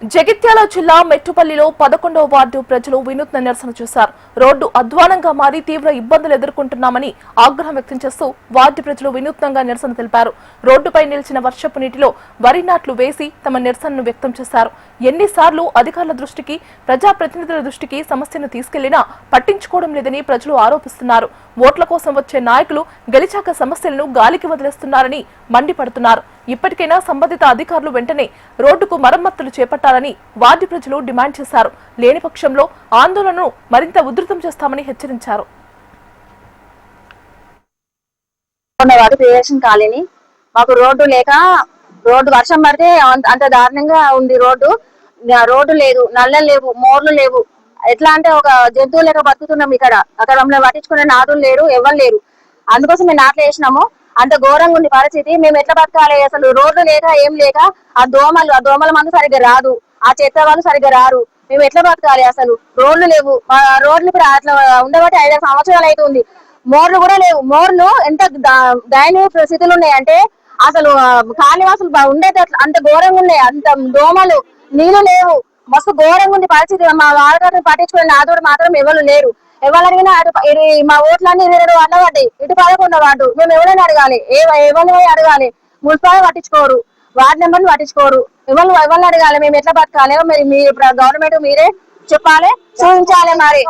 జగిత్యాల జిల్లా మెట్టుపల్లిలో 11వ వార్డు ప్రజలు వినూత్న నిరసన చేశారు. రోడ్డు అధ్వానంగా మారి తీవ్ర ఇబ్బందులు ఎదుర్కొంటున్నామని ఆగ్రహం వ్యక్తం చేస్తూ వార్డు ప్రజలు వినూత్నంగా నిరసన తెలిపారు. రోడ్డుపై నిలిచిన వర్షపు నీటిలో వరి నాట్లు వేసి తమ నిరసనను వ్యక్తం చేశారు. ఎన్నిసార్లు అధికారుల దృష్టికి, ప్రజాప్రతినిధుల దృష్టికి సమస్యను తీసుకెళ్లినా పట్టించుకోవడం లేదని ప్రజలు ఆరోపిస్తున్నారు. ఓట్ల కోసం వచ్చే నాయకులు గెలిచాక సమస్యలను గాలికి వదిలేస్తున్నారని మండిపడుతున్నారు. ఇప్పటికైనా సంబంధిత అధికారులు వెంటనే రోడ్డుకు మరమ్మతులు చేపట్టాలని వార్డు ప్రజలు డిమాండ్ చేశారు. లేని పక్షంలో ఆందోళనను మరింత ఉధృతం చేస్తామని హెచ్చరించారు. మాకు రోడ్డు లేక వర్షం పడితే అంత దారుణంగా ఉంది. రోడ్డు లేదు, నల్లలు లేవు, మోర్లు లేవు. ఎట్లా అంటే ఒక జంతువు లేక బతుకుతున్నాం. అక్కడ మమ్మల్ని పట్టించుకునే నాదులు లేరు, ఎవరు లేరు. అందుకోసం మేము నాట్లు వేసినాము. అంత ఘోరంగా ఉంది పరిస్థితి. మేము ఎట్లా బతకాలి? అసలు రోడ్లు లేక ఏం లేక ఆ దోమల మందు సరిగ్గా రాదు, ఆ చెత్త వాళ్ళు సరిగ్గా రారు. మేము ఎట్లా బతకాలి? అసలు రోడ్లు లేవు. రోడ్లు ఇప్పుడు అట్లా ఉండబట్టి 5 సంవత్సరాలు అవుతుంది. మోర్లు కూడా లేవు. మోర్లు ఎంత దయనీయ స్థితులు ఉన్నాయి అంటే అసలు కాళీవాసులు ఉండేది అంత ఘోరంగా ఉన్నాయి. అంత దోమలు, నీళ్లు లేవు. మస్తు ఘోరంగా ఉంది పరిస్థితి. మా వాడకాన్ని పట్టించుకునే నాదుడు మాత్రం ఎవరు లేరు. ఎవరు అడిగినా మా ఓట్లన్నీ 22 వార్డులు పడ్డాయి, ఇటు 11వ వార్డు. మేము ఎవరైనా అడగాలి, ఎవరిని అడగాలి? మున్సిపాలిటీ పట్టించుకోరు, వార్డు నెంబర్లు పట్టించుకోరు. ఎవరిని అడగాలి? మేము ఎట్లా బతకాలి? మీరు గవర్నమెంట్ మీరే చెప్పాలి, చూపించాలి. మరి